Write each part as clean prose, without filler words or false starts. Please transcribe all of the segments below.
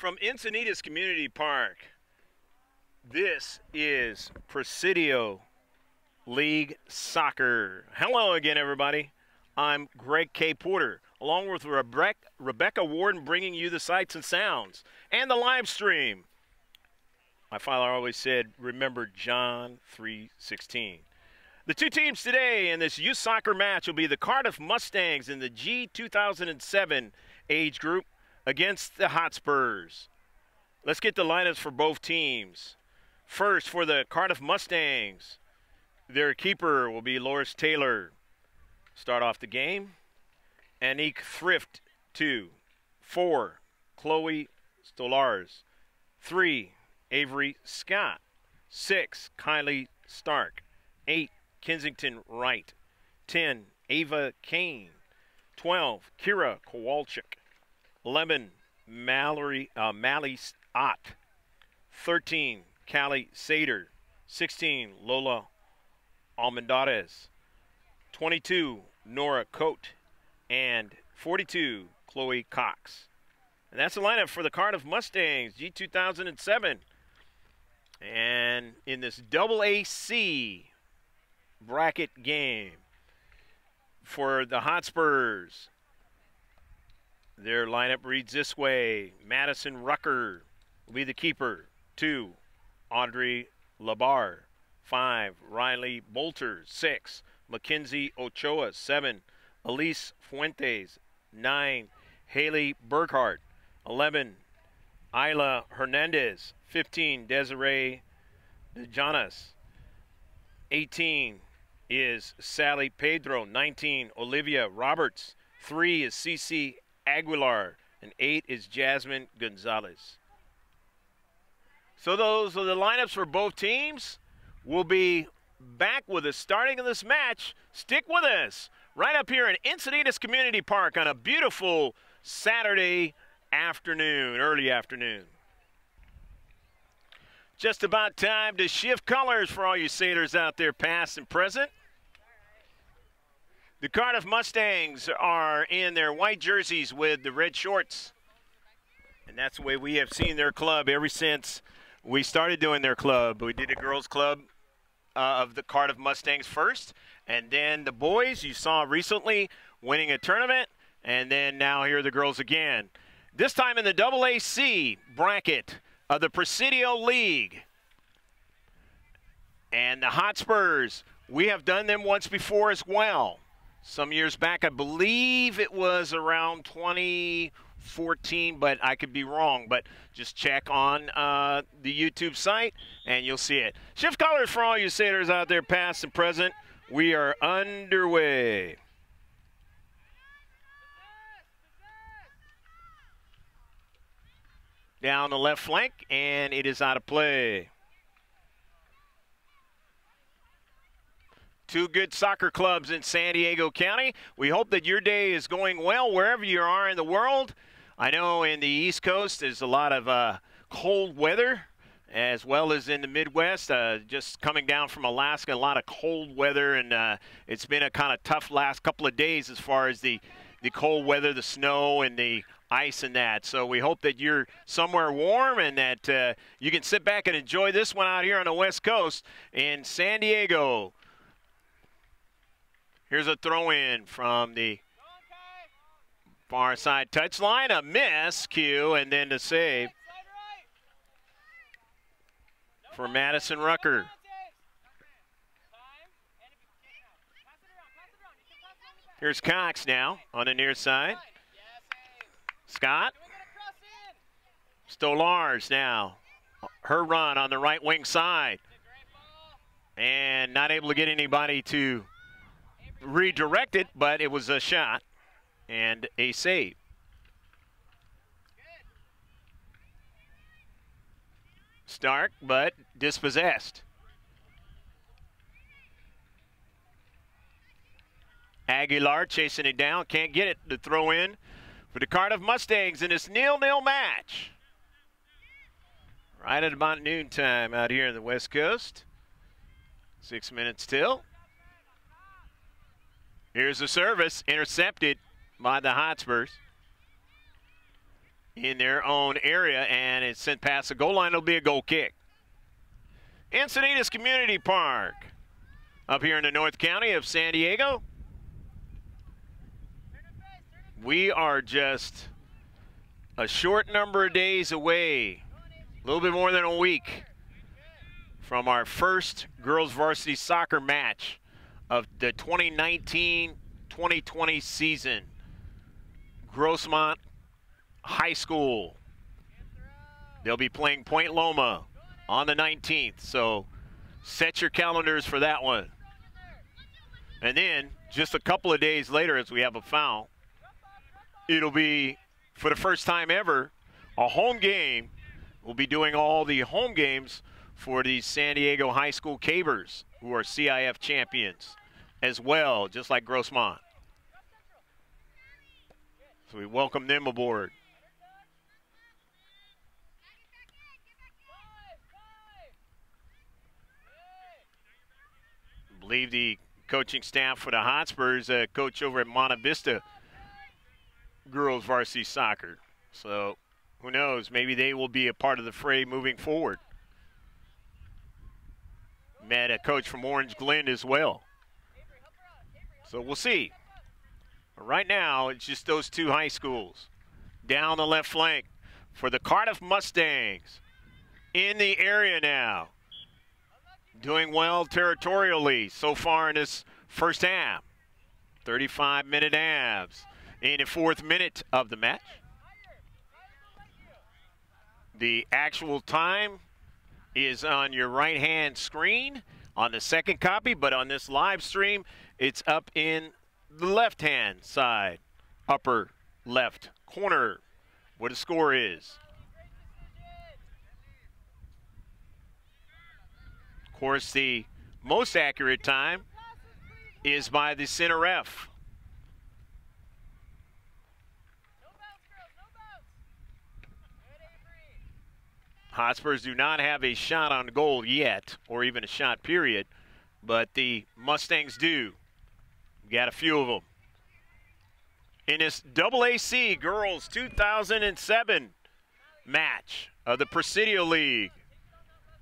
From Encinitas Community Park, this is Presidio League Soccer. Hello again, everybody. I'm Greg K. Porter, along with Rebecca Warden, bringing you the sights and sounds and the live stream. My father always said, remember John 3:16. The two teams today in this youth soccer match will be the Cardiff Mustangs in the G2007 age group against the Hotspurs. Let's get the lineups for both teams. First, for the Cardiff Mustangs, their keeper will be Loris Taylor. Start off the game. Anik Thrift, 2. 4, Chloe Stolars. 3, Avery Scott. 6, Kylie Stark. 8, Kensington Wright. 10, Ava Kane. 12, Kira Kowalczyk. 11, Mally Ott. 13, Callie Sater. 16, Lola Almendarez. 22, Nora Coate. And 42, Chloe Cox. And that's the lineup for the Cardiff Mustangs, G2007. And in this AAC bracket game for the Hotspurs, their lineup reads this way. Madison Rucker will be the keeper. 2, Audrey Labar. 5, Riley Bolter. 6, Mackenzie Ochoa. 7, Elise Fuentes. 9, Haley Burkhart. 11, Isla Hernandez. 15, Desiree DeJonas. 18 is Sally Pedro. 19, Olivia Roberts. 3 is Cece Aguilar. And 8 is Jasmine Gonzalez. So those are the lineups for both teams. We'll be back with the starting of this match. Stick with us right up here in Encinitas Community Park on a beautiful Saturday afternoon, early afternoon. Just about time to shift colors for all you sailors out there, past and present. The Cardiff Mustangs are in their white jerseys with the red shorts. And that's the way we have seen their club ever since we started doing their club. We did a girls' club of the Cardiff Mustangs first. And then the boys you saw recently winning a tournament. And then now here are the girls again. This time in the AAC bracket of the Presidio League. And the Hotspurs, we have done them once before as well. Some years back, I believe it was around 2014, but I could be wrong. But just check on the YouTube site, and you'll see it. Shift colors for all you sailors out there, past and present. We are underway. Down the left flank, and it is out of play. Two good soccer clubs in San Diego County. We hope that your day is going well wherever you are in the world. I know in the East Coast there's a lot of cold weather, as well as in the Midwest. Just coming down from Alaska, a lot of cold weather, and it's been a kind of tough last couple of days as far as the cold weather, the snow, and the ice and that. So we hope that you're somewhere warm and that you can sit back and enjoy this one out here on the West Coast in San Diego. Here's a throw-in from the far side touchline. A miss, Q, and then the save for Madison Rucker. Here's Cox now on the near side. Scott. Stolars now. Her run on the right wing side. And not able to get anybody to redirect it, but it was a shot and a save. Stark, but dispossessed. Aguilar chasing it down, can't get it to throw in for the Cardiff Mustangs in this 0-0 match. Right at about noontime out here in the West Coast. 6 minutes till. Here's the service, intercepted by the Hotspurs. in their own area, and it's sent past the goal line. It'll be a goal kick. Encinitas Community Park up here in the North County of San Diego. We are just a short number of days away, a little bit more than a week, from our first girls varsity soccer match of the 2019-2020 season. Grossmont High School. They'll be playing Point Loma on the 19th, so set your calendars for that one. And then, just a couple of days later, as we have a foul, it'll be, for the first time ever, a home game. We'll be doing all the home games for the San Diego High School Cabers, who are CIF champions as well, just like Grossmont. So we welcome them aboard. I believe the coaching staff for the Hotspurs coach over at Monta Vista girls varsity soccer. So who knows, maybe they will be a part of the fray moving forward. Met a coach from Orange Glen as well. So we'll see. But right now, it's just those two high schools. Down the left flank for the Cardiff Mustangs. In the area now. Doing well territorially so far in this first half. 35-minute halves in the 4th minute of the match. The actual time is on your right-hand screen on the second copy, but on this live stream, it's up in the left-hand side, upper left corner, where the score is. Of course, the most accurate time is by the center ref. Hotspurs do not have a shot on goal yet, or even a shot period, but the Mustangs do. We got a few of them. In this AAC Girls 2007 match of the Presidio League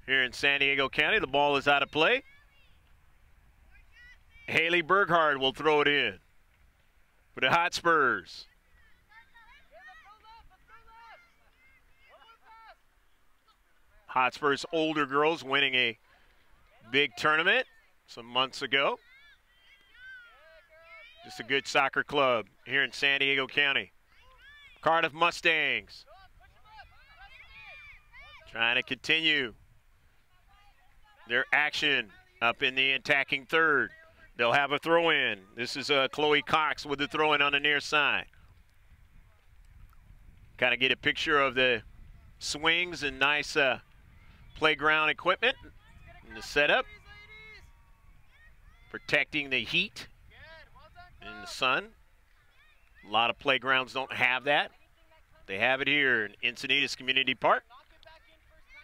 here in San Diego County, the ball is out of play. Haley Berghard will throw it in for the Hotspurs. Hotspurs older girls winning a big tournament some months ago. Just a good soccer club here in San Diego County. Cardiff Mustangs trying to continue their action up in the attacking third. They'll have a throw-in. This is Chloe Cox with the throw-in on the near side. Kind of get a picture of the swings and nice playground equipment in the setup. Protecting the heat in the sun. A lot of playgrounds don't have that. They have it here in Encinitas Community Park.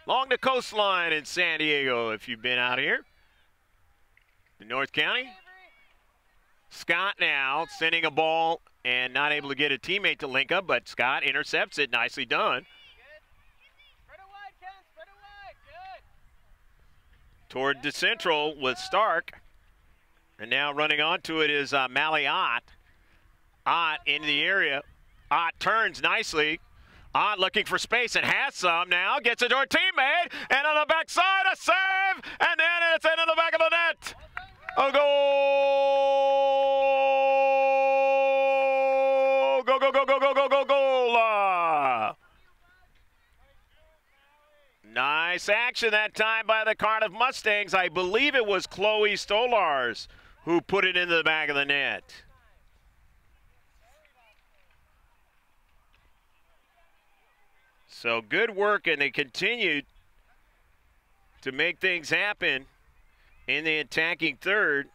Along the coastline in San Diego, if you've been out here. In North County. Scott now sending a ball and not able to get a teammate to link up, but Scott intercepts it. Nicely done. Toward the central with Stark. And now running onto it is Mally Ott. Ott into the area. Ott turns nicely. Ott looking for space and has some now. Gets it to her teammate. And on the backside, a save. And then it's into the back of the net. A goal. Go, go, go, go, go, go, go, goal. Nice action that time by the Cardiff Mustangs. I believe it was Chloe Stolars who put it into the back of the net. So good work, and they continued to make things happen in the attacking third.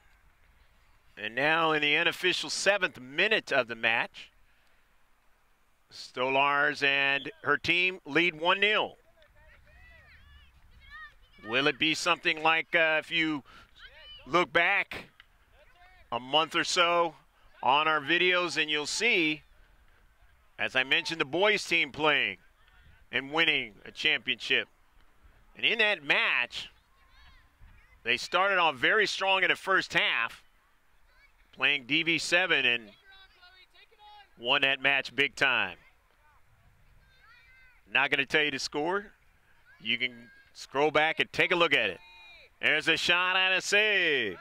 And now in the unofficial 7th minute of the match, Stolars and her team lead 1-0. Will it be something like if you look back a month or so on our videos, and you'll see As I mentioned, the boys team playing and winning a championship. And in that match, they started off very strong in the first half, playing DV7, and won that match big time. Not going to tell you the score. You can scroll back and take a look at it. There's a shot and a save.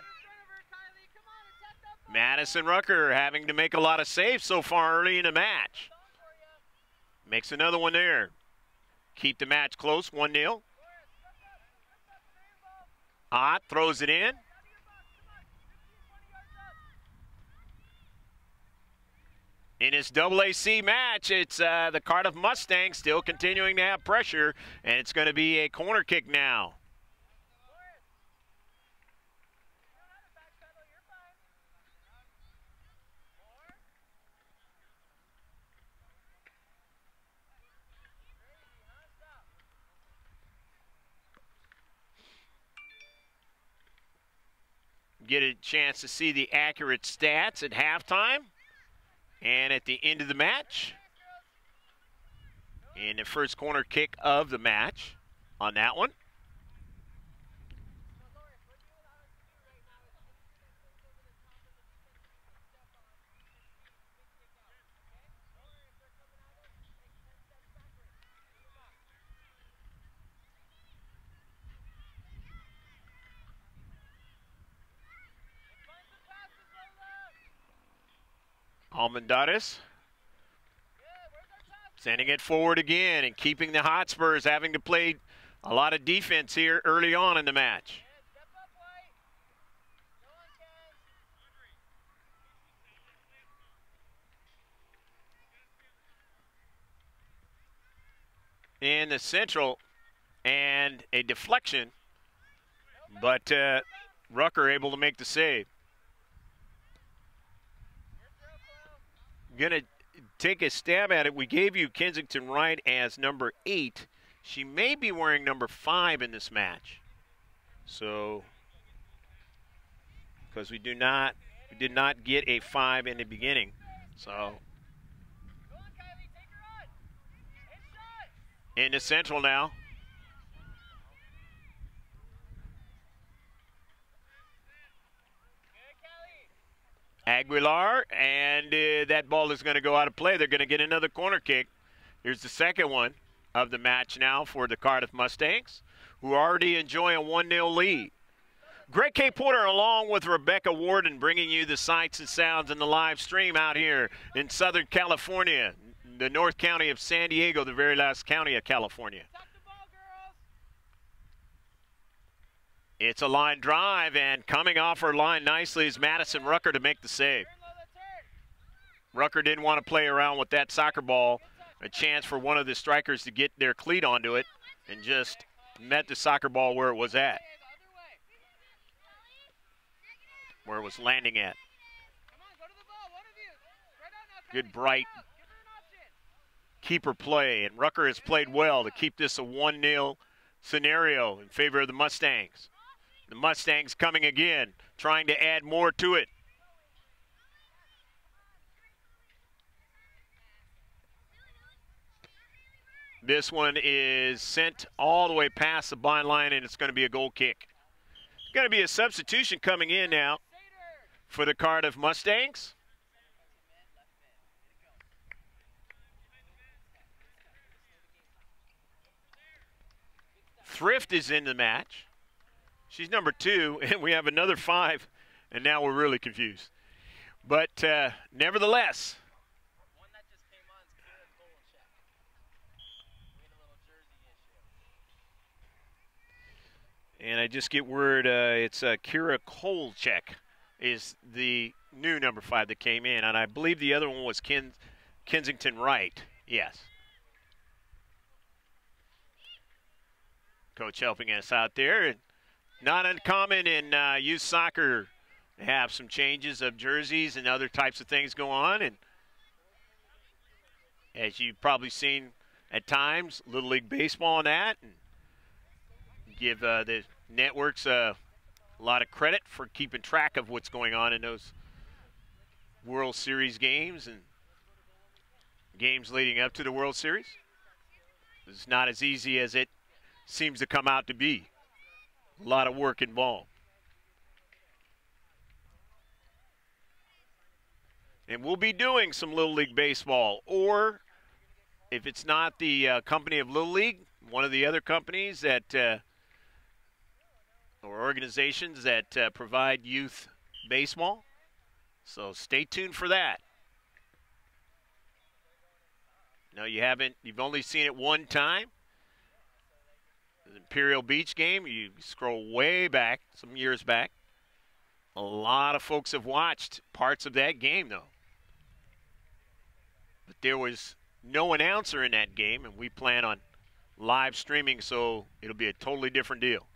Madison Rucker having to make a lot of saves so far early in the match. Makes another one there. Keep the match close, 1-0. Ott throws it in. In this AAC match, it's the Cardiff Mustangs still continuing to have pressure, and it's going to be a corner kick now. Get a chance to see the accurate stats at halftime and at the end of the match. In the first corner kick of the match on that one. Almendares sending it forward again and keeping the Hotspurs having to play a lot of defense here early on in the match. In the central, and a deflection, but Rucker able to make the save. Going to take a stab at it. We gave you Kensington Wright as number 8. She may be wearing number 5 in this match. So, because we did not get a 5 in the beginning. So, in the central now. Aguilar, and that ball is going to go out of play. They're going to get another corner kick. Here's the second one of the match now for the Cardiff Mustangs, who already enjoy a 1-0 lead. Greg K. Porter along with Rebecca Warden bringing you the sights and sounds in the live stream out here in Southern California, the North County of San Diego, the very last county of California. It's a line drive, and coming off her line nicely is Madison Rucker to make the save. Rucker didn't want to play around with that soccer ball. A chance for one of the strikers to get their cleat onto it, and just met the soccer ball where it was at. Where it was landing at. Good, bright keeper play, and Rucker has played well to keep this a 1-0 scenario in favor of the Mustangs. The Mustangs coming again, trying to add more to it. This one is sent all the way past the byline, and it's going to be a goal kick. Going to be a substitution coming in now for the Cardiff Mustangs. Thrift is in the match. She's number 2, and we have another 5, and now we're really confused. But nevertheless, and I just get word it's Kira Kolchek is the new number 5 that came in, and I believe the other one was Kensington Wright. Yes. Coach helping us out there. Not uncommon in youth soccer to have some changes of jerseys and other types of things go on. And as you've probably seen at times, Little League Baseball and that. And give the networks a lot of credit for keeping track of what's going on in those World Series games and games leading up to the World Series. It's not as easy as it seems to come out to be. A lot of work involved. And we'll be doing some Little League Baseball, or if it's not the company of Little League, one of the other companies that or organizations that provide youth baseball. So stay tuned for that. No, you've only seen it one time. The Imperial Beach game, you scroll way back, some years back. A lot of folks have watched parts of that game, though. But there was no announcer in that game, and we plan on live streaming, so it'll be a totally different deal.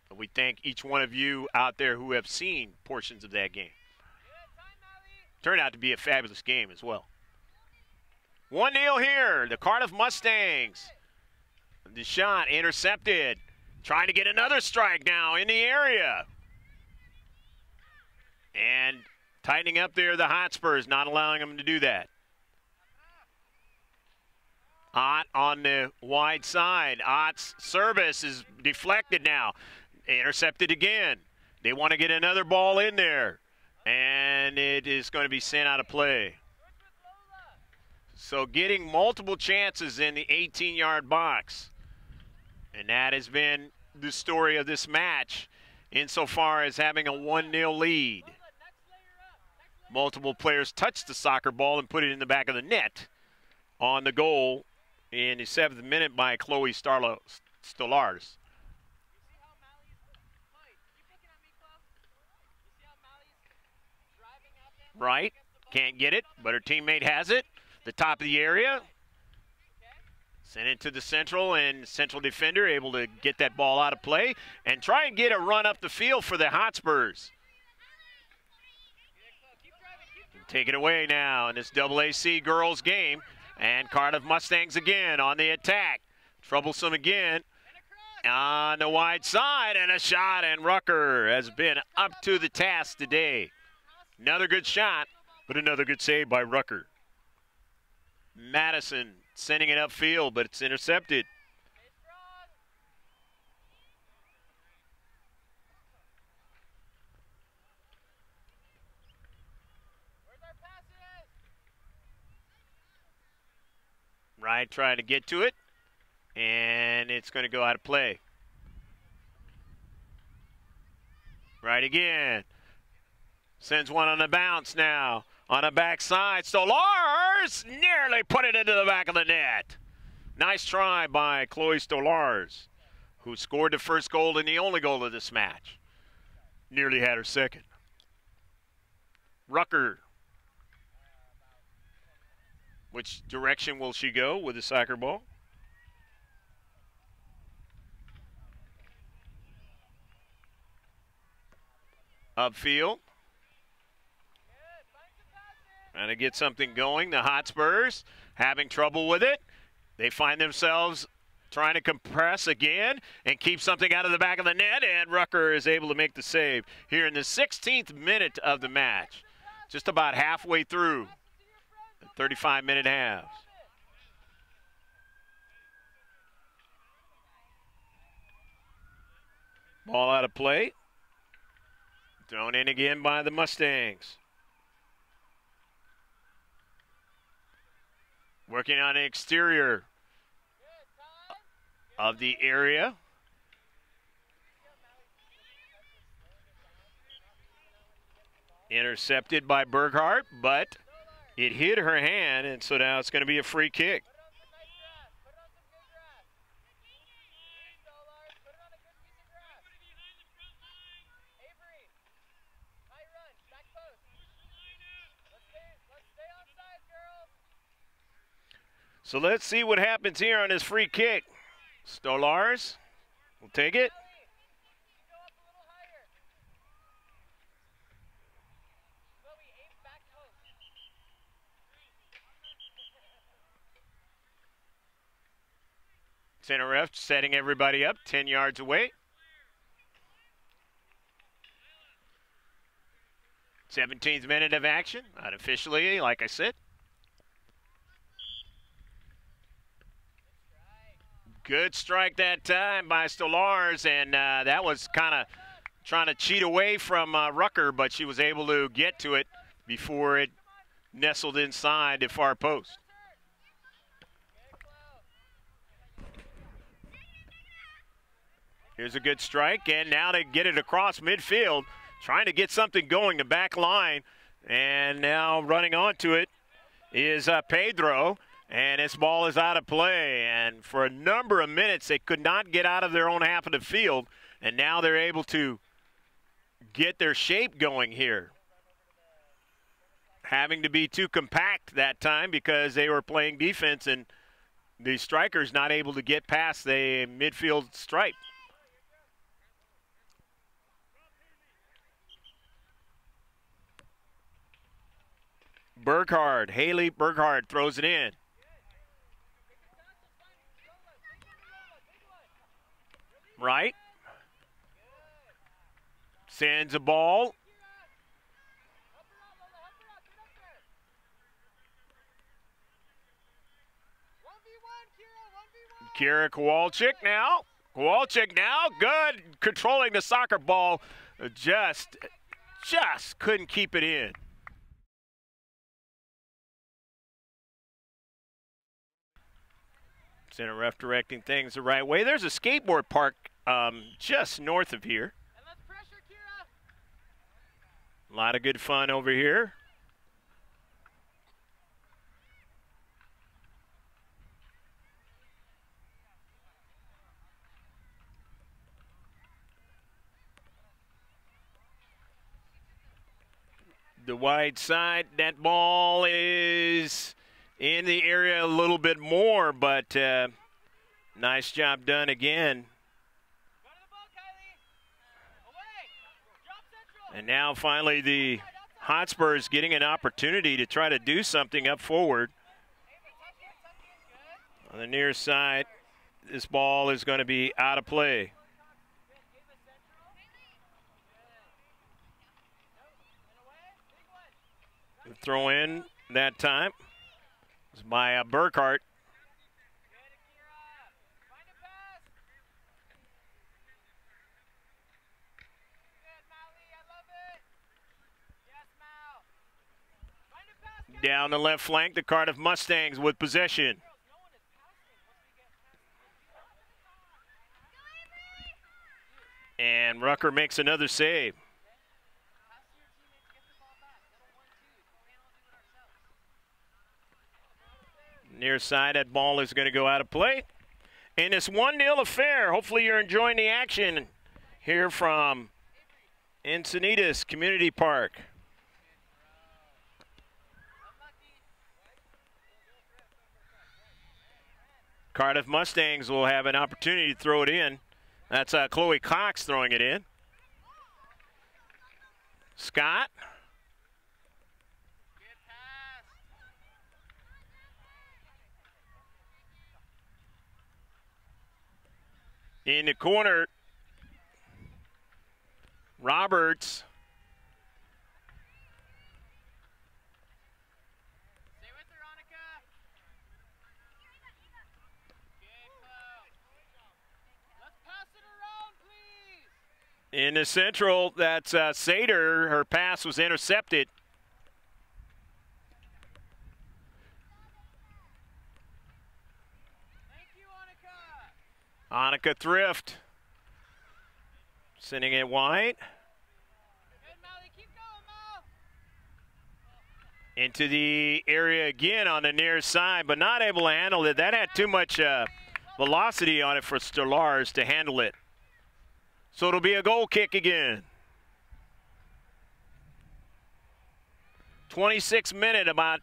But we thank each one of you out there who have seen portions of that game. Turned out to be a fabulous game as well. 1-0 here, the Cardiff Mustangs. The shot intercepted. Trying to get another strike now in the area. And tightening up there the Hotspurs, not allowing them to do that. Ott on the wide side. Ott's service is deflected now. Intercepted again. They want to get another ball in there. And it is going to be sent out of play. So getting multiple chances in the 18-yard box. And that has been the story of this match insofar as having a 1-0 lead. Multiple players touched the soccer ball and put it in the back of the net on the goal in the 7th minute by Chloe Stolars. Right, can't get it, but her teammate has it. The top of the area. Sent it to the central, and central defender able to get that ball out of play and try and get a run up the field for the Hotspurs. Take it away now in this AAC girls game. And Cardiff Mustangs again on the attack. Troublesome again on the wide side, and a shot, and Rucker has been up to the task today. Another good shot, but another good save by Rucker. Madison sending it upfield, but it's intercepted. Right, trying to get to it, and it's going to go out of play. Right again. Sends one on the bounce now. On the backside, Stolars nearly put it into the back of the net. Nice try by Chloe Stolars, who scored the first goal and the only goal of this match. Nearly had her second. Rucker. Which direction will she go with the soccer ball? Upfield. Trying to get something going. The Hotspurs having trouble with it. They find themselves trying to compress again and keep something out of the back of the net, and Rucker is able to make the save here in the 16th minute of the match. Just about halfway through. 35-minute halves. Ball out of play. Thrown in again by the Mustangs. Working on the exterior of the area. Intercepted by Berghardt, but it hit her hand, and so now it's going to be a free kick. So let's see what happens here on this free kick. Stolars will take it. Center ref setting everybody up 10 yards away. 17th minute of action, unofficially, like I said. Good strike that time by Stolars, and that was kind of trying to cheat away from Rucker, but she was able to get to it before it nestled inside the far post. Here's a good strike, and now they get it across midfield, trying to get something going, the back line, and now running onto it is Pedro, and this ball is out of play. And for a number of minutes, they could not get out of their own half of the field, and now they're able to get their shape going here. Having to be too compact that time because they were playing defense, and the strikers not able to get past the midfield stripe. Burkhardt, Haley Burkhardt throws it in. Right. Sends a ball. Kira Kowalczyk now. Kowalczyk now, good. Controlling the soccer ball. Just couldn't keep it in. Center ref directing things the right way. There's a skateboard park just north of here. A lot of good fun over here. The wide side, that ball is in the area a little bit more, but nice job done again. And now finally the Hotspurs getting an opportunity to try to do something up forward. On the near side, this ball is going to be out of play. The throw in that time was by Burkhardt. Down the left flank, the Cardiff Mustangs with possession. And Rucker makes another save. Near side, that ball is going to go out of play. In this 1-0 affair, hopefully you're enjoying the action here from Encinitas Community Park. Cardiff Mustangs will have an opportunity to throw it in. That's Chloe Cox throwing it in. Scott. In the corner, Roberts. Stay with her, Annika. Let's pass it around, please. In the central, that's Sater. Her pass was intercepted. Annika Thrift sending it wide. Into the area again on the near side, but not able to handle it. That had too much velocity on it for Stolars to handle it. So it'll be a goal kick again. 26 minutes, about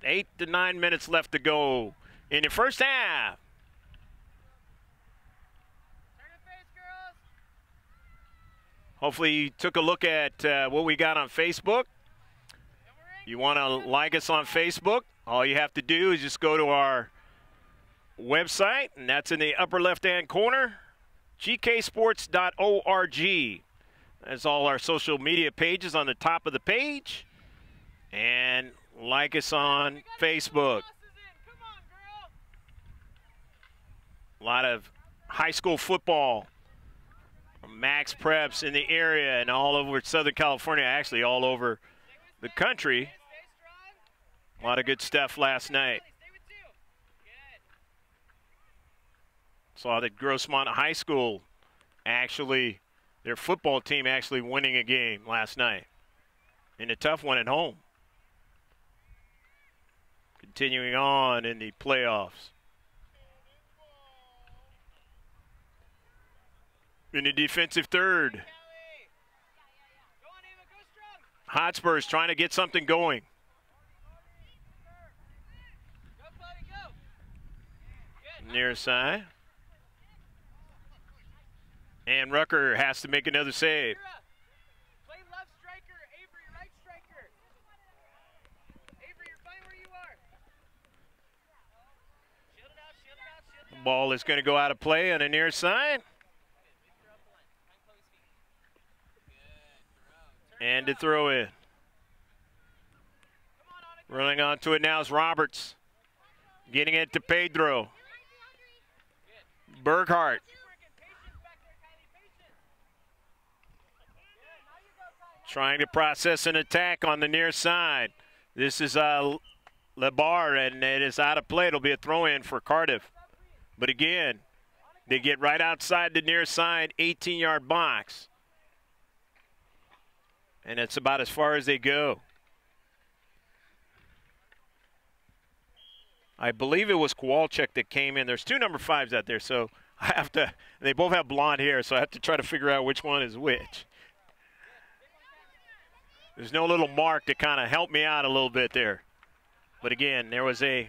8 to 9 minutes left to go in the first half. Hopefully you took a look at what we got on Facebook. You want to like us on Facebook, all you have to do is just go to our website, and that's in the upper left-hand corner, gksports.org. That's all our social media pages on the top of the page. And like us on Facebook. A lot of high school football, max preps in the area and all over Southern California, actually all over the country. A lot of good stuff last night. Saw that Grossmont High School actually, their football team actually winning a game last night in a tough one at home. Continuing on in the playoffs. In the defensive third, Hotspurs trying to get something going. Near side. And Rucker has to make another save. Play left striker, Avery, right striker. Avery, you're fine where you are. Shield it out, shield it out, shield it out. The ball is going to go out of play on the near side. And to throw in. Running onto it now is Roberts. Getting it to Pedro. Burkhart. Trying to process an attack on the near side. This is Lebar, and it is out of play. It'll be a throw-in for Cardiff. But again, they get right outside the near side 18-yard box. And it's about as far as they go. I believe it was Kowalczyk that came in. There's two number 5s out there, so I have to, they both have blonde hair, so I have to try to figure out which one is which. There's no little mark to kind of help me out a little bit there. But again, there was a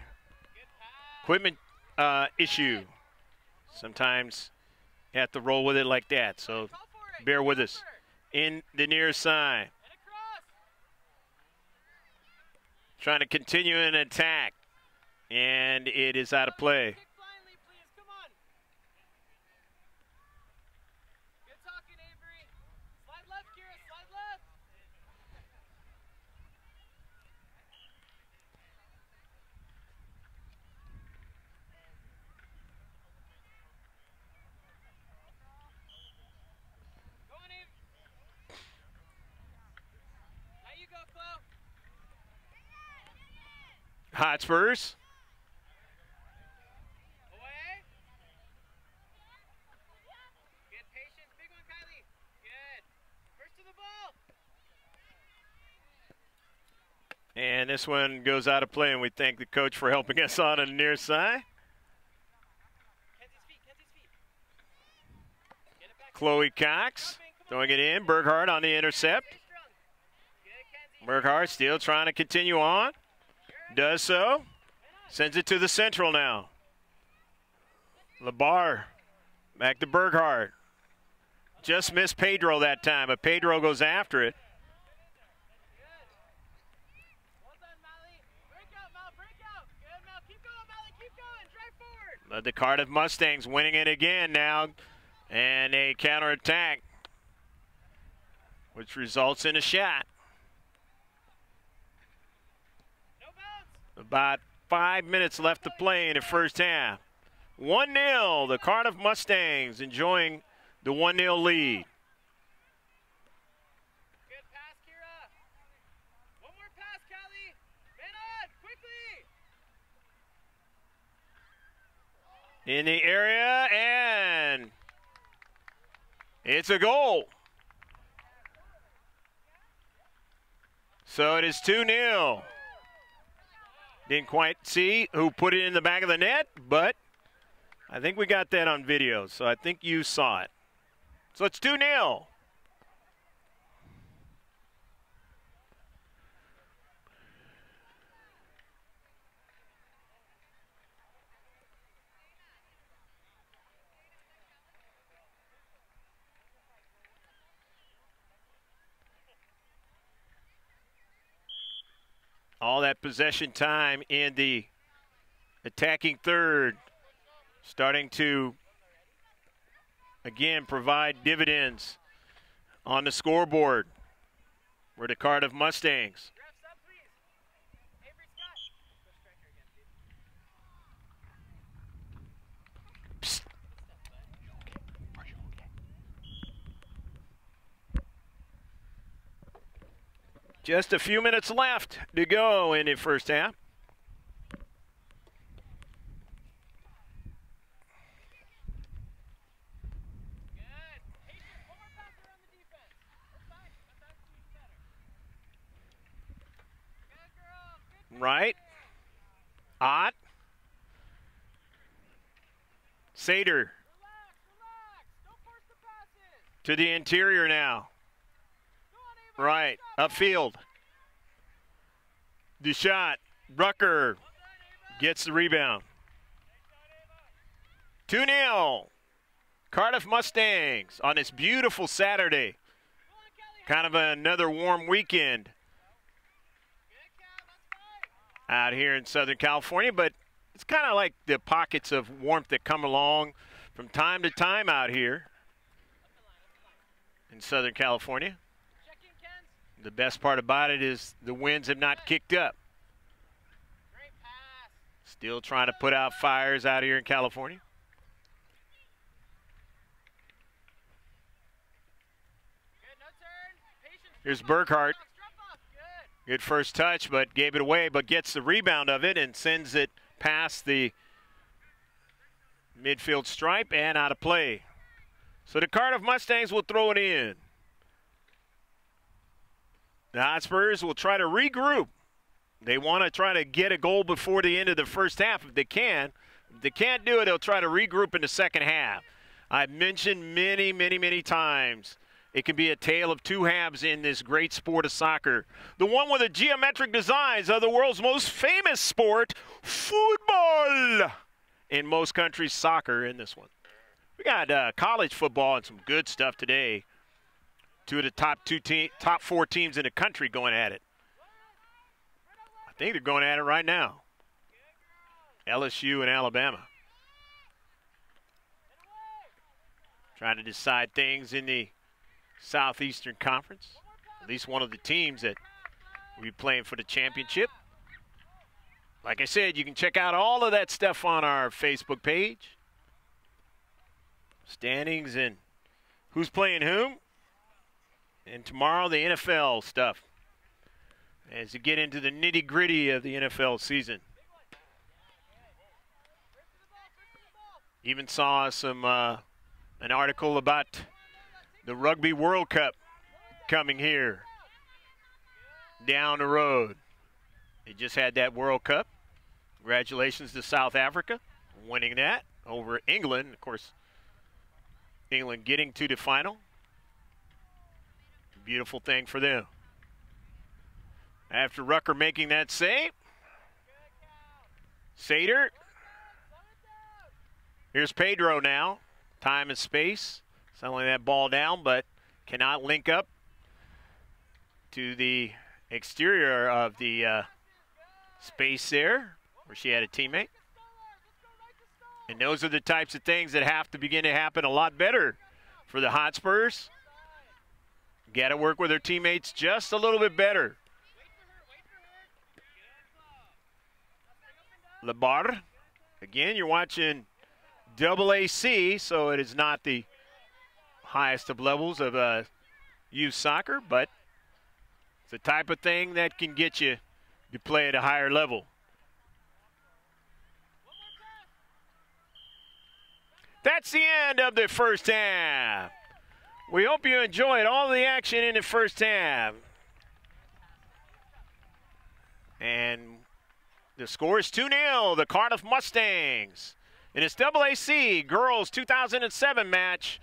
equipment issue. Sometimes you have to roll with it like that, so bear with us. In the near side. Trying to continue an attack. And it is out of play. Hotspurs. Away. Good patience. Big one, Kylie. Good. First to the ball. And this one goes out of play, and we thank the coach for helping us on the near side. Kenzie's feet. Get it back. Chloe Cox throwing it in. Burkhart on the intercept. Burkhart still trying to continue on. Does so. Sends it to the central now. Lebar back to Burkhart. Just missed Pedro that time, but Pedro goes after it. Well done, Mally. Break out, Mal. Break out. Good, Mal. Keep going, Mally. Keep going. Drive forward. But the Cardiff Mustangs winning it again now. And a counterattack, which results in a shot. About 5 minutes left to play in the first half. 1-0, the Cardiff Mustangs enjoying the 1-0 lead. Good pass, Kira. One more pass, Callie. Man on, quickly. In the area, and it's a goal. So it is 2-0. Didn't quite see who put it in the back of the net, but I think we got that on video, so I think you saw it. So it's 2-0. All that possession time in the attacking third, starting to, again, provide dividends on the scoreboard for the Cardiff Mustangs. Refs up, please. Avery Scott. Go striker again, please. Psst. Just a few minutes left to go in the first half. Right. Ott. Sater. To the interior now. Right. Upfield. The shot. Rucker gets the rebound. 2-0. Cardiff Mustangs on this beautiful Saturday. Kind of another warm weekend out here in Southern California, but it's kind of like the pockets of warmth that come along from time to time out here in Southern California. The best part about it is the winds have not kicked up. Still trying to put out fires out here in California. Here's Burkhart. Good first touch, but gave it away, but gets the rebound of it and sends it past the midfield stripe and out of play. So the Cardiff Mustangs will throw it in. The Hotspurs will try to regroup. They want to try to get a goal before the end of the first half if they can. If they can't do it, they'll try to regroup in the second half. I've mentioned many times it can be a tale of two halves in this great sport of soccer. The one with the geometric designs of the world's most famous sport, football. In most countries, soccer in this one. We got college football and some good stuff today. Two of the top four teams in the country going at it. I think they're going at it right now. LSU and Alabama. Trying to decide things in the Southeastern Conference. At least one of the teams that will be playing for the championship. Like I said, you can check out all of that stuff on our Facebook page. Standings and who's playing whom. And tomorrow, the NFL stuff. As you get into the nitty-gritty of the NFL season. Even saw some an article about the Rugby World Cup coming here down the road. They just had that World Cup. Congratulations to South Africa winning that over England. Of course, England getting to the final. Beautiful thing for them. After Rucker making that save, Sater. Here's Pedro now. Time and space. Settling that ball down, but cannot link up to the exterior of the space there where she had a teammate. And those are the types of things that have to begin to happen a lot better for the Hotspurs. Got to work with their teammates just a little bit better. Labar. Again, you're watching AAC, so it is not the highest of levels of youth soccer, but it's the type of thing that can get you to play at a higher level. That's the end of the first half. We hope you enjoyed all the action in the first half. And the score is 2-0, the Cardiff Mustangs. In its AAC Girls 2007 match,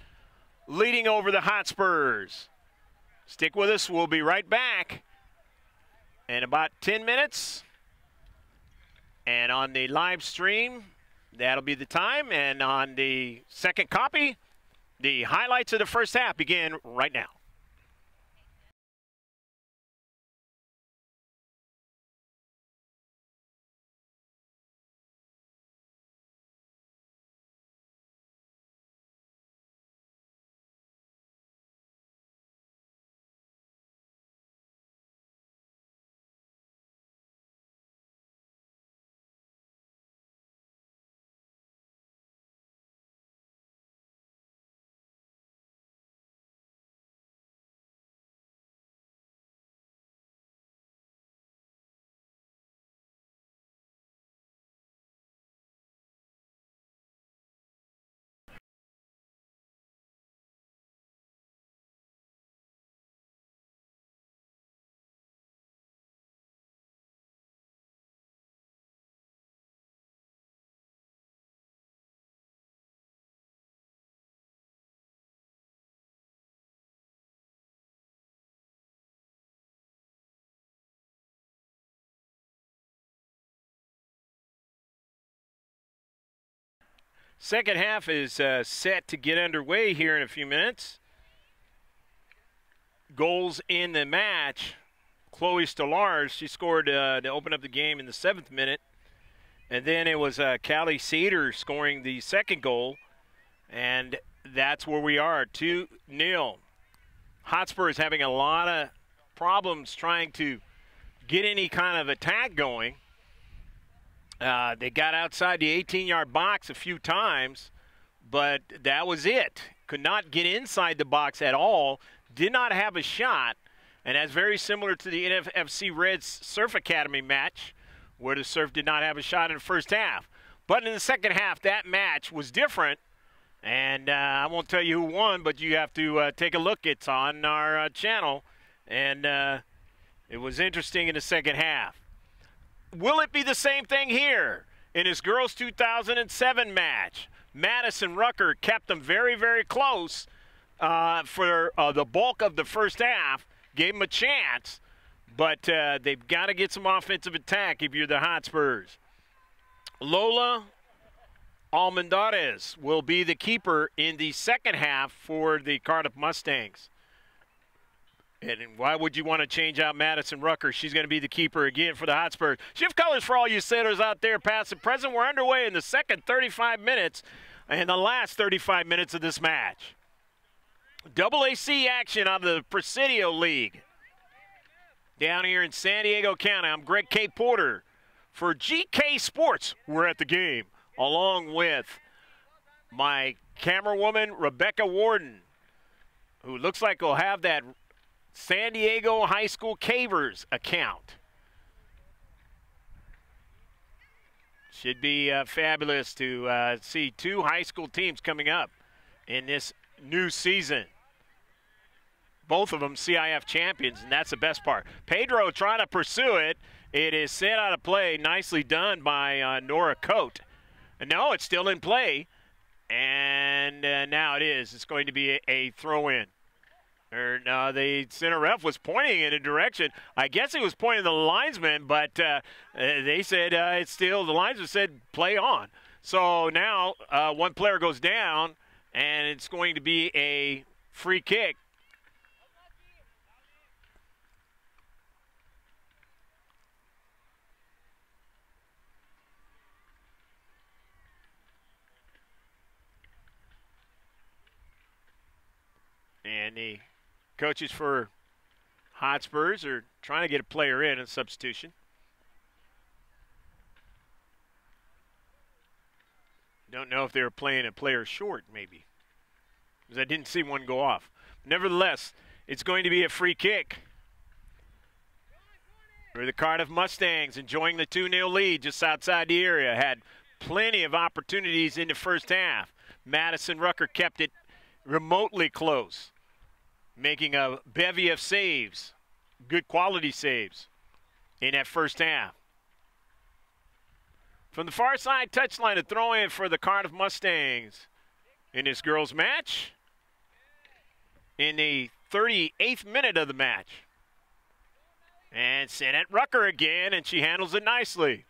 leading over the Hotspurs. Stick with us. We'll be right back in about 10 minutes. And on the live stream, that'll be the time. And on the second copy, the highlights of the first half begin right now. Second half is set to get underway here in a few minutes. Goals in the match. Chloe Stallars, she scored to open up the game in the 7th minute. And then it was Callie Cedar scoring the second goal. And that's where we are, 2-0. Hotspur is having a lot of problems trying to get any kind of attack going. They got outside the 18-yard box a few times, but that was it. Could not get inside the box at all. Did not have a shot. And that's very similar to the NFFC Reds Surf Academy match, where the Surf did not have a shot in the first half. But in the second half, that match was different. And I won't tell you who won, but you have to take a look. It's on our channel. And it was interesting in the second half. Will it be the same thing here in his Girls 2007 match? Madison Rucker kept them very, very close for the bulk of the first half. Gave them a chance, but they've got to get some offensive attack if you're the Hotspurs. Lola Almendarez will be the keeper in the second half for the Cardiff Mustangs. And why would you want to change out Madison Rucker? She's going to be the keeper again for the Hotspurs. Shift colors for all you sailors out there, past and present. We're underway in the second 35 minutes and the last 35 minutes of this match. AAC action on the Presidio League. Down here in San Diego County, I'm Greg K. Porter for GK Sports. We're at the game, along with my camerawoman, Rebecca Warden, who looks like will have that San Diego High School Cavers account. Should be fabulous to see 2 high school teams coming up in this new season. Both of them CIF champions, and that's the best part. Pedro trying to pursue it. It is sent out of play. Nicely done by Nora Coate. And no, it's still in play. And now it is. It's going to be a throw-in. The center ref was pointing in a direction. I guess he was pointing to the linesman, but they said it's still, the linesman said play on. So now one player goes down, and it's going to be a free kick. And the coaches for Hotspurs are trying to get a player in a substitution. Don't know if they were playing a player short, maybe, because I didn't see one go off. Nevertheless, it's going to be a free kick for the Cardiff Mustangs, enjoying the 2-0 lead just outside the area. Had plenty of opportunities in the first half. Madison Rucker kept it remotely close, making a bevy of saves, good quality saves in that first half. From the far side touchline, a throw in for the Cardiff Mustangs in this girls' match in the 38th minute of the match. And sent at Rucker again, and she handles it nicely.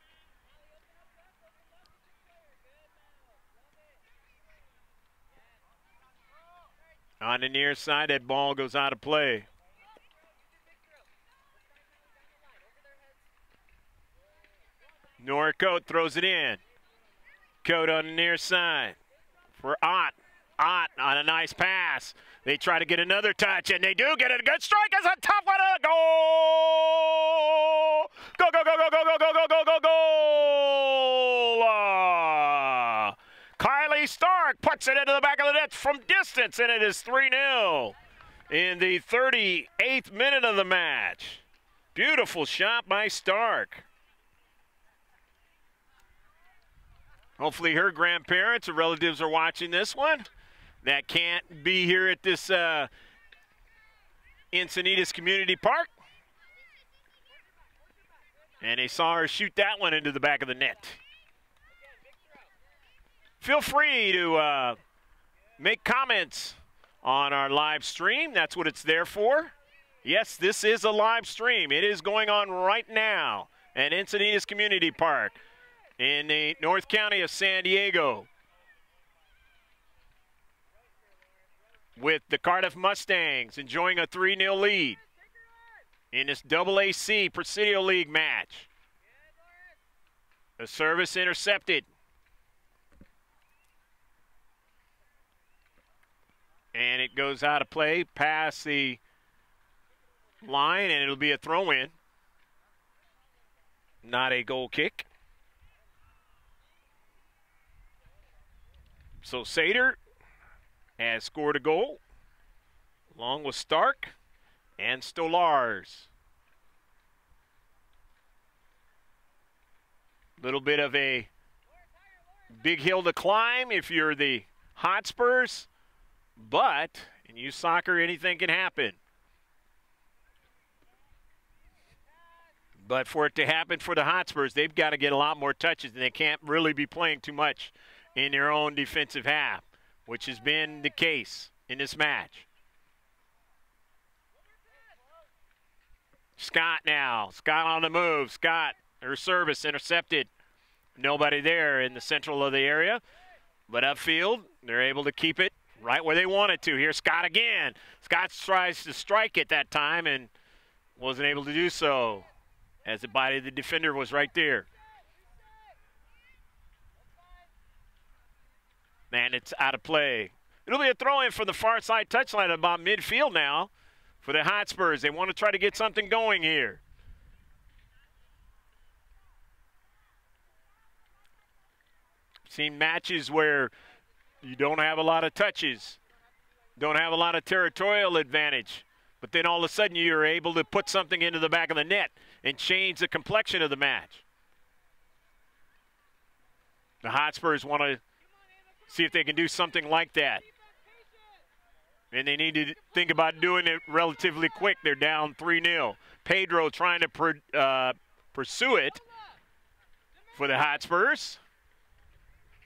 On the near side, that ball goes out of play. Nora Coate throws it in. Coate on the near side for Ott. Ott on a nice pass. They try to get another touch, and they do get it. A good strike. It's a tough one. A goal! Go, go, go, go, go, go, go, go, go, go, goal! Kylie Stark puts it into the back of the net from distance, and it is 3-0 in the 38th minute of the match. Beautiful shot by Stark. Hopefully her grandparents or relatives are watching this one that can't be here at this Encinitas Community Park. And they saw her shoot that one into the back of the net. Feel free to make comments on our live stream. That's what it's there for. Yes, this is a live stream. It is going on right now at Encinitas Community Park in the North County of San Diego. with the Cardiff Mustangs enjoying a 3-0 lead in this AAC Presidio League match. The service intercepted. And it goes out of play past the line, and it'll be a throw-in. Not a goal kick. So Sater has scored a goal, along with Stark and Stolars. Little bit of a big hill to climb if you're the Hotspurs, but in youth soccer, anything can happen. But for it to happen for the Hotspurs, they've got to get a lot more touches, and they can't really be playing too much in their own defensive half, which has been the case in this match. Scott now. Scott on the move. Scott, her service intercepted. Nobody there in the central of the area. But upfield, they're able to keep it right where they wanted to. Here's Scott again. Scott tries to strike it that time and wasn't able to do so, as the body of the defender was right there. And it's out of play. It'll be a throw-in from the far side touchline at about midfield now for the Hotspurs. They want to try to get something going here. Seen matches where you don't have a lot of touches, don't have a lot of territorial advantage, but then all of a sudden you're able to put something into the back of the net and change the complexion of the match. The Hotspurs want to see if they can do something like that. And they need to think about doing it relatively quick. They're down 3-0. Pedro trying to pursue it for the Hotspurs.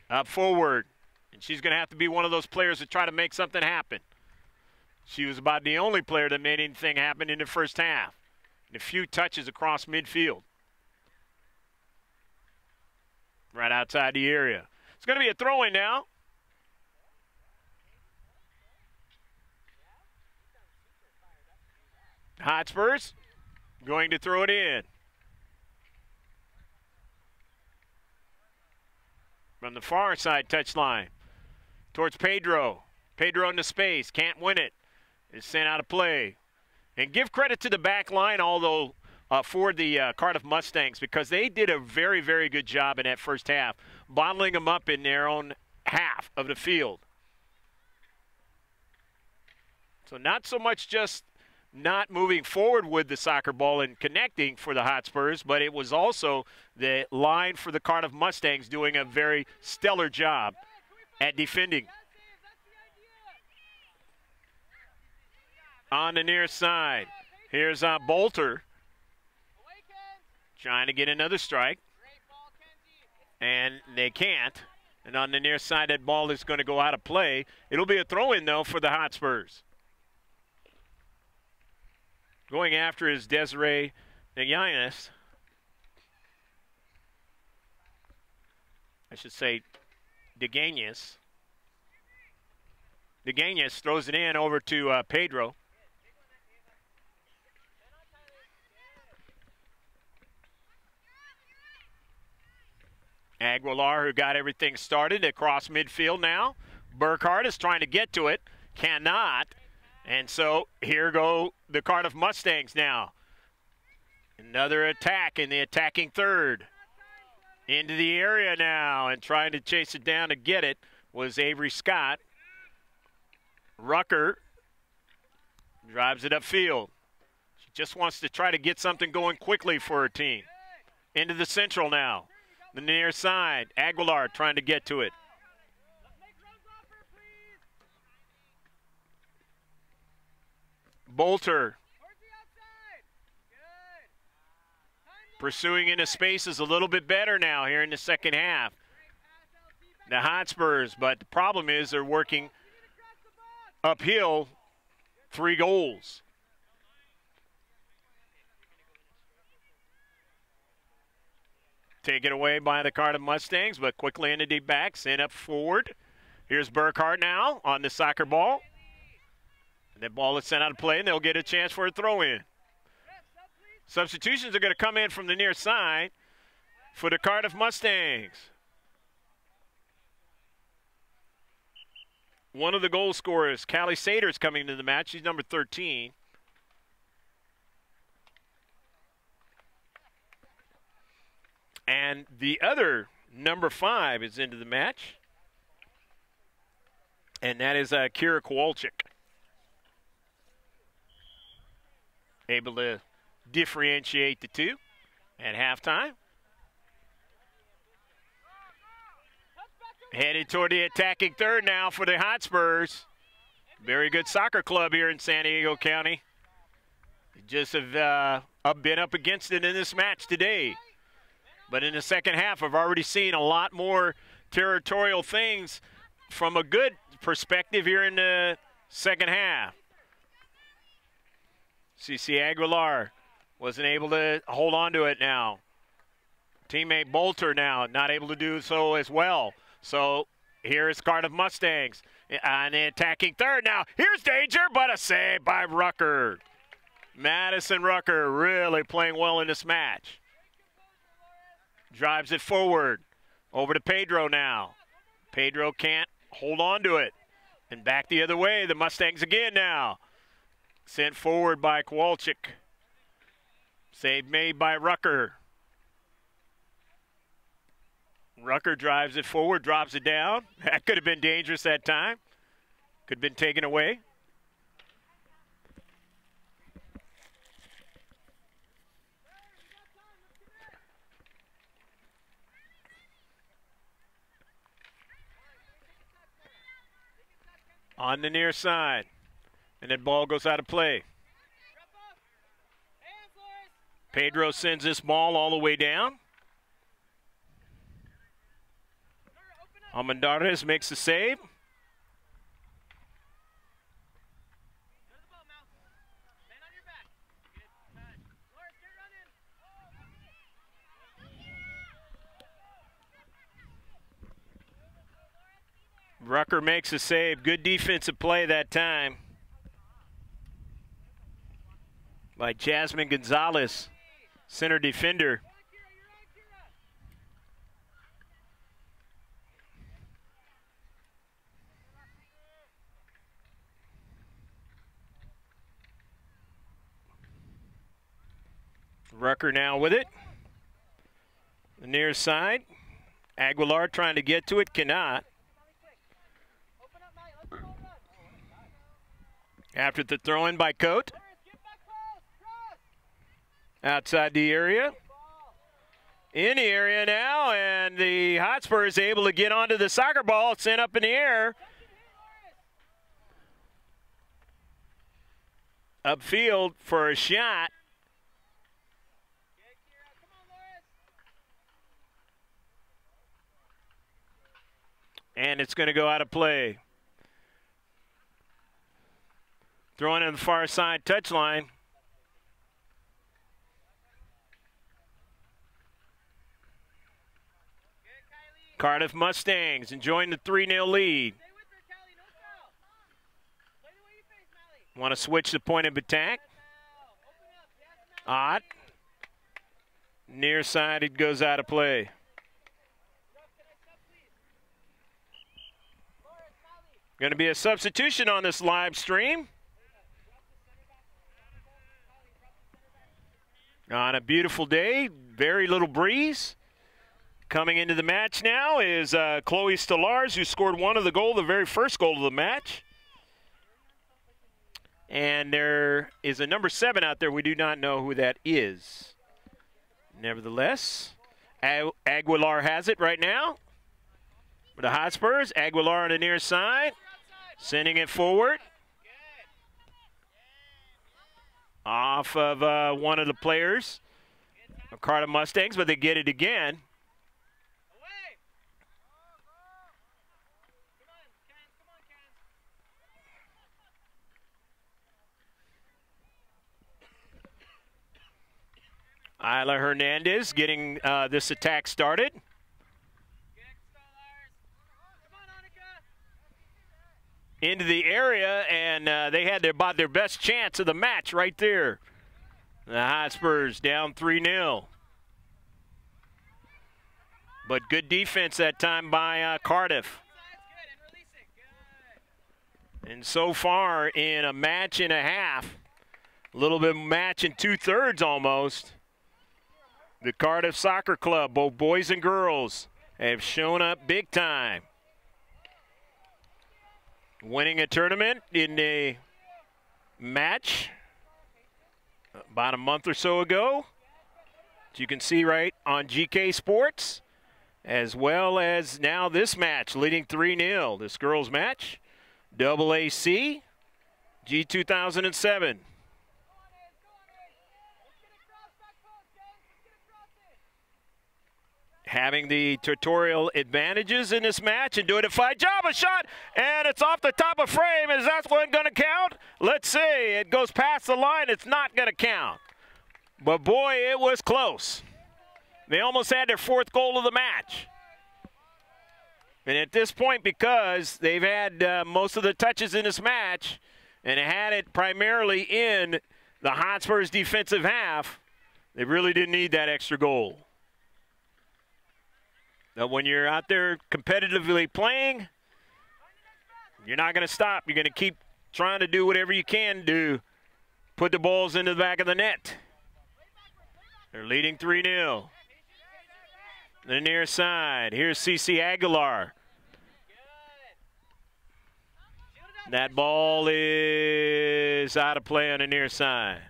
Up forward. And she's going to have to be one of those players to try to make something happen. She was about the only player that made anything happen in the first half. And a few touches across midfield. Right outside the area. It's going to be a throw-in now. Hotspurs going to throw it in. From the far side touchline towards Pedro. Pedro into space, can't win it. It's sent out of play. And give credit to the back line, although for the Cardiff Mustangs, because they did a very, very good job in that first half, bottling them up in their own half of the field. So not so much just not moving forward with the soccer ball and connecting for the Hotspurs, but it was also the line for the Cardiff Mustangs doing a very stellar job at defending. On the near side, here's Bolter trying to get another strike, and they can't. And on the near side, that ball is going to go out of play. It'll be a throw-in, though, for the Hotspurs. Going after is Desiree Naganis. I should say Deganis. Deganis throws it in over to Pedro. Aguilar, who got everything started across midfield now. Burkhardt is trying to get to it. Cannot. And so here go the Cardiff Mustangs now. Another attack in the attacking third. Into the area now and trying to chase it down to get it was Avery Scott. Rucker drives it upfield. She just wants to try to get something going quickly for her team. Into the central now. The near side. Aguilar trying to get to it. Bolter pursuing into spaces a little bit better now here in the second half. The Hotspurs, but the problem is they're working uphill 3 goals. Taken away by the Cardiff Mustangs, but quickly in the deep back, sent up forward. Here's Burkhardt now on the soccer ball. And that ball is sent out of play, and they'll get a chance for a throw-in. Substitutions are going to come in from the near side for the Cardiff Mustangs. One of the goal scorers, Callie Sater, is coming into the match. She's number 13. And the other number 5 is into the match. And that is Kira Kowalczyk. Able to differentiate the two at halftime. Headed toward the attacking third now for the Hotspurs. Very good soccer club here in San Diego County. Just have been up against it in this match today. But in the second half, I've already seen a lot more territorial things from a good perspective here in the second half. CC Aguilar wasn't able to hold on to it now. Teammate Bolter now not able to do so as well. So here's Cardiff Mustangs on the attacking third now. Here's danger, but a save by Rucker. Madison Rucker really playing well in this match. Drives it forward. Over to Pedro now. Pedro can't hold on to it. And back the other way, the Mustangs again now. Sent forward by Kowalczyk. Save made by Rucker. Rucker drives it forward, drops it down. That could have been dangerous that time. Could have been taken away. On the near side. And that ball goes out of play. Pedro sends this ball all the way down. Almendarez makes the save. Rucker makes a save. Good defensive play that time by Jasmine Gonzalez, center defender. Rucker now with it. The near side. Aguilar trying to get to it, cannot. After the throw-in by Coate. Outside the area. In the area now, and the Hotspur is able to get onto the soccer ball. It's sent up in the air. Upfield for a shot. And it's going to go out of play. Throwing in the far side touchline. Cardiff Mustangs enjoying the 3-0 lead. Want to switch the point of attack. Ott. Near side, it goes out of play. Going to be a substitution on this live stream. On a beautiful day, very little breeze. Coming into the match now is Chloe Stellars, who scored the very first goal of the match. And there is a number 7 out there. We do not know who that is. Nevertheless, Aguilar has it right now. For the Hotspurs, Aguilar on the near side, sending it forward. Off of one of the players of Cardiff Mustangs, but they get it again. Isla Hernandez getting this attack started. into the area, and they had about their best chance of the match right there. The Hotspurs down 3-0. But good defense that time by Cardiff. And so far in a match and a half, a little bit of match in 2/3 almost, the Cardiff Soccer Club, both boys and girls, have shown up big time. Winning a tournament in a match about a month or so ago, as you can see right on GK Sports, as well as now this match, leading 3-0. This girls' match, AAC, G2007. Having the tutorial advantages in this match and doing a fine job. A shot, and it's off the top of frame. Is that one going to count? Let's see. It goes past the line. It's not going to count. But, boy, it was close. They almost had their 4th goal of the match. And at this point, because they've had most of the touches in this match and had it primarily in the Hotspurs' defensive half, they really didn't need that extra goal. Now, when you're out there competitively playing, you're not going to stop. You're going to keep trying to do whatever you can do. Put the balls into the back of the net. They're leading 3-0. The near side. Here's CC Aguilar. That ball is out of play on the near side.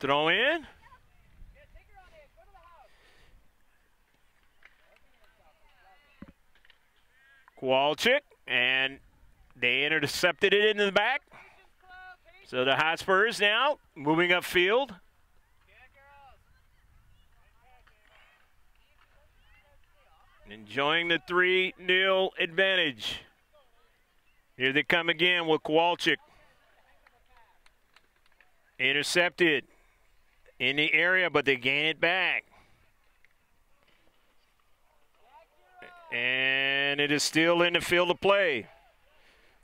Throw in. Kowalczyk, and they intercepted it into the back. So the Hotspurs now moving upfield. Enjoying the 3-0 advantage. Here they come again with Kowalczyk. Intercepted in the area, but they gain it back. And it is still in the field of play.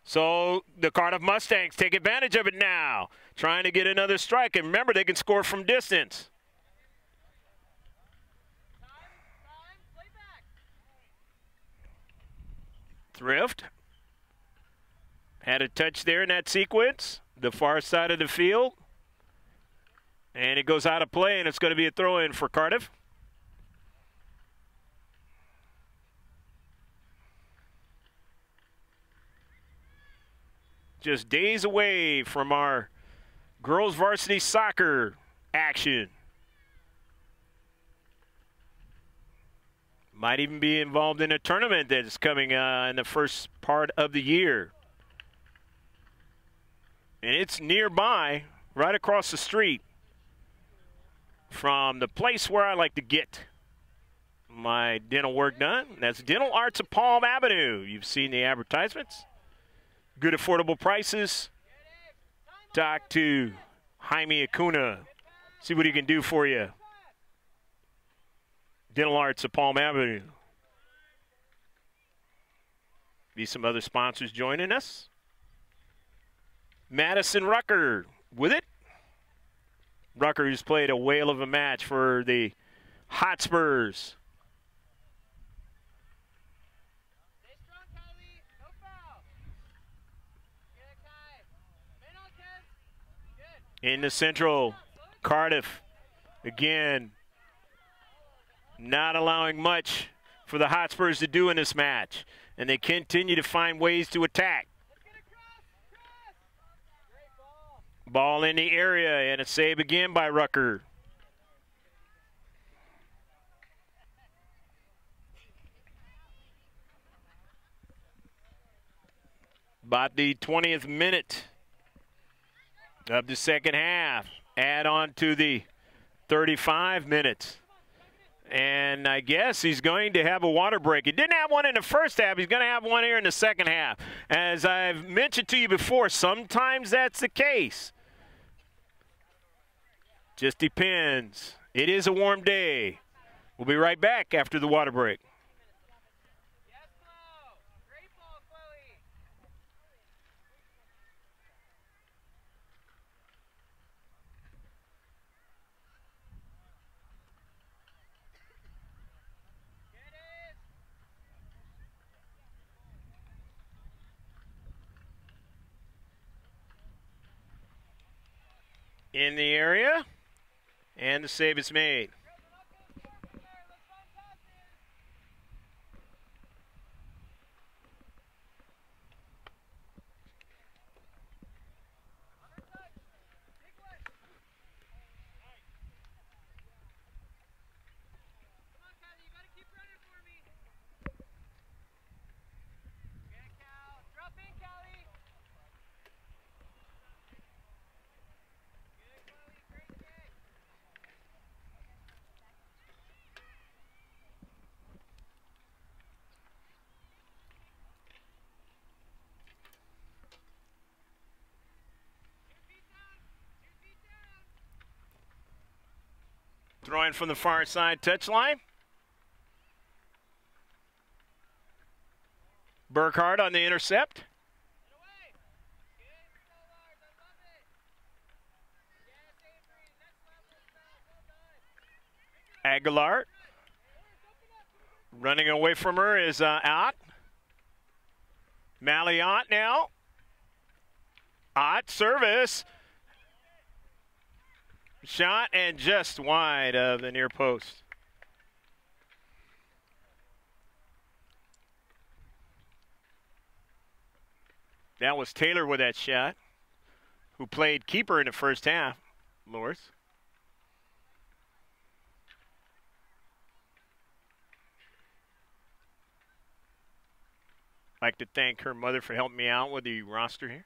So the Cardiff Mustangs take advantage of it now, trying to get another strike. And remember, they can score from distance. Thrift had a touch there in that sequence, the far side of the field. And it goes out of play, and it's going to be a throw-in for Cardiff. Just days away from our girls varsity soccer action. Might even be involved in a tournament that's coming in the first part of the year. And it's nearby, right across the street from the place where I like to get my dental work done. That's Dental Arts of Palm Avenue. You've seen the advertisements. Good affordable prices. Talk to Jaime Acuna. See what he can do for you. Dental Arts of Palm Avenue. Be some other sponsors joining us. Madison Rucker with it. Rucker, who's played a whale of a match for the Hotspurs. In the central, Cardiff, again, not allowing much for the Hotspurs to do in this match. And they continue to find ways to attack. Ball in the area, and a save again by Rucker. About the 20th minute of the second half. Add on to the 35 minutes. And I guess he's going to have a water break. He didn't have one in the first half. He's going to have one here in the second half. As I've mentioned to you before, sometimes that's the case. Just depends. It is a warm day. We'll be right back after the water break. in the area, and the save is made. Throwing from the far side touchline. Burkhardt on the intercept. Aguilar. Running away from her is Ott. Malliot now. Ott service. Shot and just wide of the near post. That was Taylor with that shot, who played keeper in the first half, Loris. I'd like to thank her mother for helping me out with the roster here.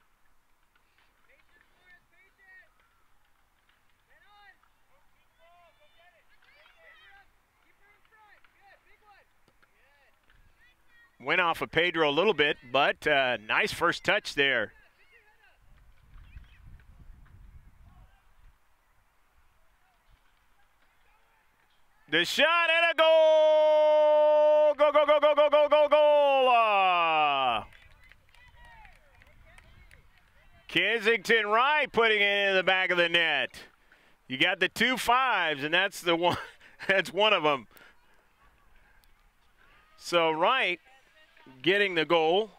Went off of Pedro a little bit, but nice first touch there. The shot and a goal! Go, go, go, go, go, go, go, goal! Kensington Wright putting it in the back of the net. You got the 2 5s, and that's the one. That's one of them. So Wright getting the goal.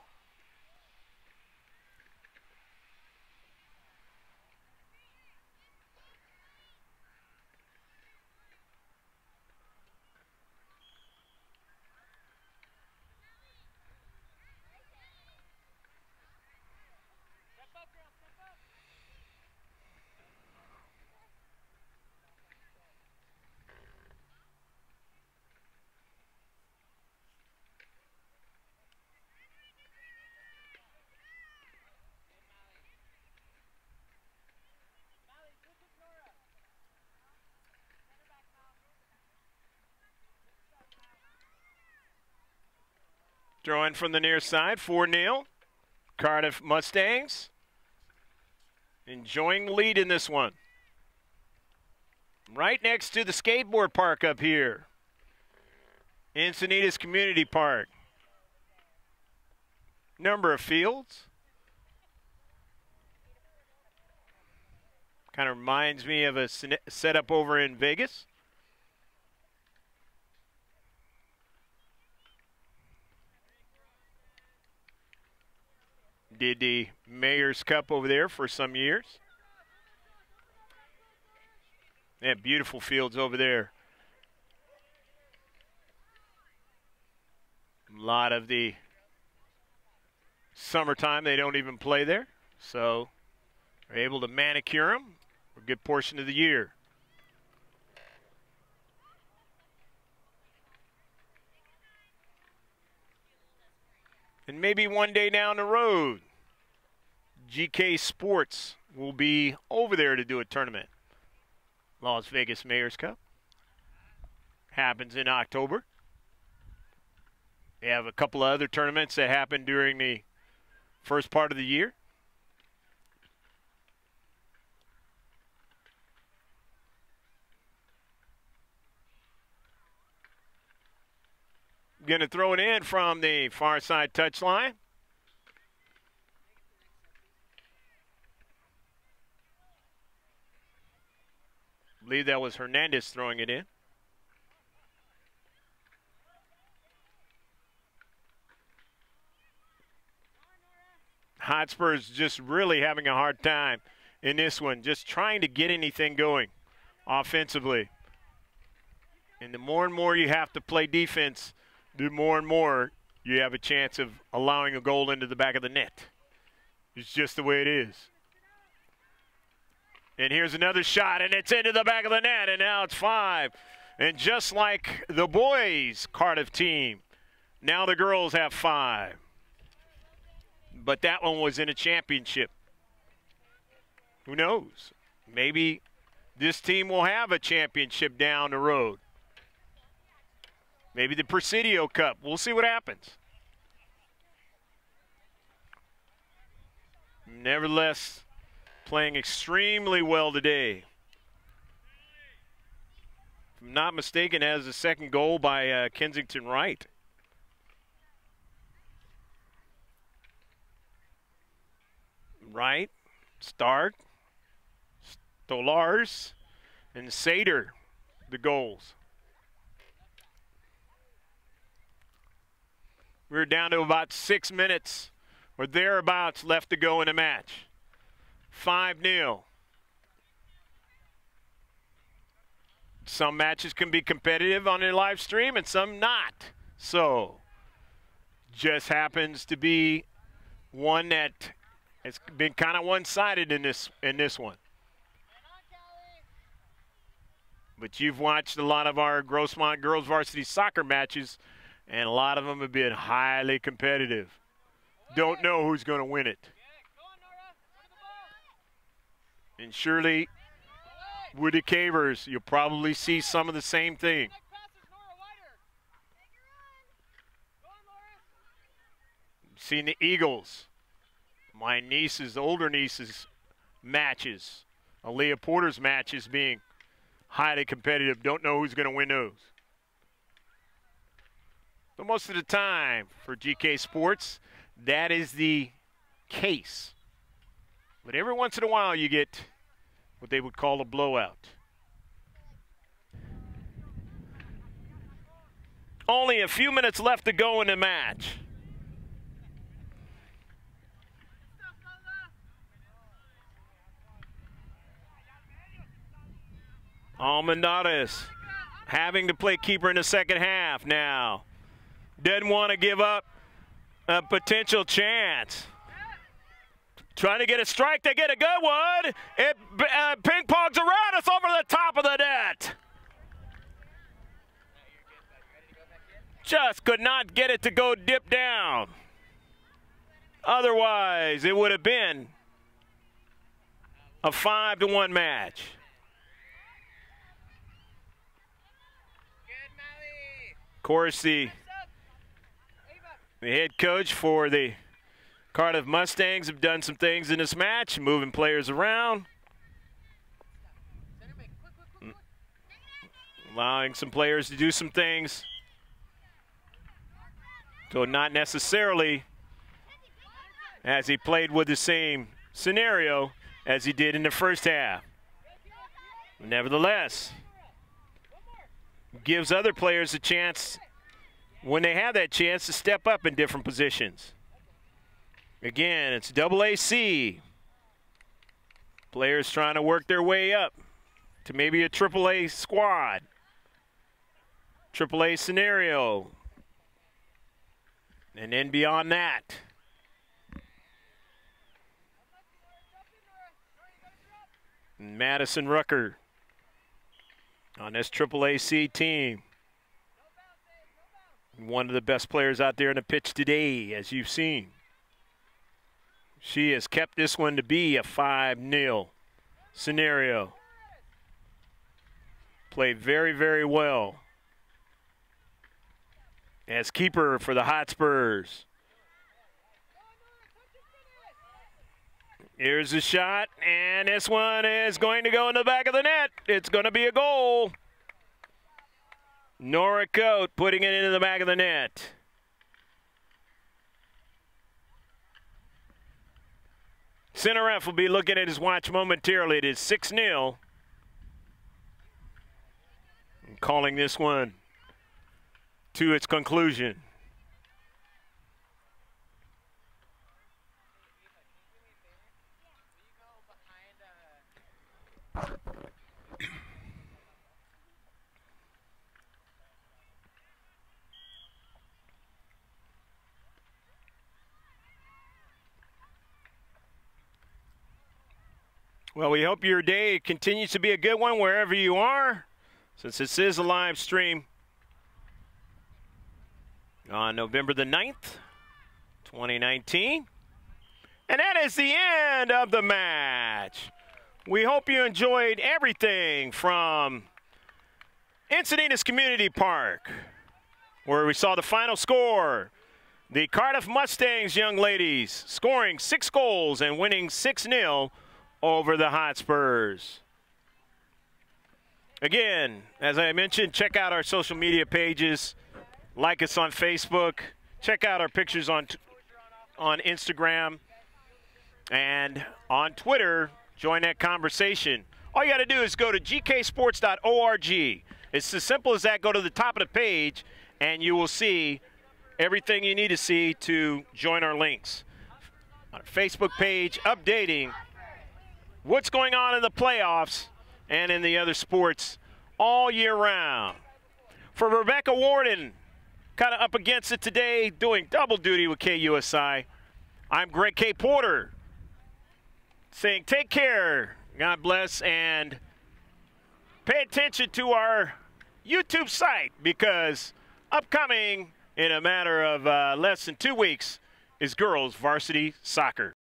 Throwing from the near side, 4-0. Cardiff Mustangs enjoying the lead in this one. Right next to the skateboard park up here. Encinitas Community Park. Number of fields. Kind of reminds me of a setup over in Vegas. Did the Mayor's Cup over there for some years. They have beautiful fields over there. A lot of the summertime, they don't even play there. So they're able to manicure them for a good portion of the year. And maybe one day down the road, GK Sports will be over there to do a tournament. Las Vegas Mayor's Cup happens in October. They have a couple of other tournaments that happen during the first part of the year. Going to throw it in from the far side touchline. I believe that was Hernandez throwing it in. Hotspurs just really having a hard time in this one, just trying to get anything going offensively. And the more and more you have to play defense, the more and more you have a chance of allowing a goal into the back of the net. It's just the way it is. And here's another shot, and it's into the back of the net, and now it's 5. And just like the boys' Cardiff team, now the girls have 5. But that one was in a championship. Who knows? Maybe this team will have a championship down the road. Maybe the Presidio Cup. We'll see what happens. Nevertheless, playing extremely well today. If I'm not mistaken, has the second goal by Kensington Wright. Wright, Stark, Stolars, and Sader, the goals. We're down to about 6 minutes or thereabouts left to go in the match. 5-0. Some matches can be competitive on a live stream and some not. So, just happens to be one that has been kind of one-sided in this one. But you've watched a lot of our Grossmont girls varsity soccer matches, and a lot of them have been highly competitive. Don't know who's going to win it. And surely, with the Cavers, you'll probably see some of the same thing. Seen the Eagles, my niece's, older niece's matches, Aaliyah Porter's matches being highly competitive. Don't know who's going to win those. But most of the time for GK Sports, that is the case. But every once in a while you get what they would call a blowout. Only a few minutes left to go in the match. Almendares having to play keeper in the second half now. Didn't want to give up a potential chance. Trying to get a strike, they get a good one. It ping-pongs around, it's over the top of the net. Just could not get it to go dip down. Otherwise, it would have been a 5-1 match. Of course, the head coach for the Cardiff Mustangs have done some things in this match, moving players around, allowing some players to do some things. So not necessarily as he played with the same scenario as he did in the first half. Nevertheless, gives other players a chance when they have that chance to step up in different positions. Again, it's AAC. Players trying to work their way up to maybe a AAA squad. AAA scenario. And then beyond that. Madison Rucker on this AAC team. One of the best players out there on the pitch today, as you've seen. She has kept this one to be a 5-0 scenario. Played very, very well as keeper for the Hotspurs. Here's the shot, and this one is going to go in the back of the net. It's going to be a goal. Nora Coate putting it into the back of the net. Center ref will be looking at his watch momentarily. It is 6-0. And calling this one to its conclusion. Well, we hope your day continues to be a good one wherever you are, since this is a live stream on November the 9th, 2019. And that is the end of the match. We hope you enjoyed everything from Encinitas Community Park, where we saw the final score. The Cardiff Mustangs young ladies scoring 6 goals and winning 6-0 over the Hotspurs. Again, as I mentioned, check out our social media pages. Like us on Facebook. Check out our pictures on Instagram. And on Twitter, join that conversation. All you got to do is go to gksports.org. It's as simple as that. Go to the top of the page, and you will see everything you need to see to join our links. Our Facebook page updating what's going on in the playoffs and in the other sports all year round. For Rebecca Warden, kind of up against it today, doing double duty with KUSI, I'm Greg K. Porter, saying take care, God bless, and pay attention to our YouTube site, because upcoming in a matter of less than 2 weeks is girls varsity soccer.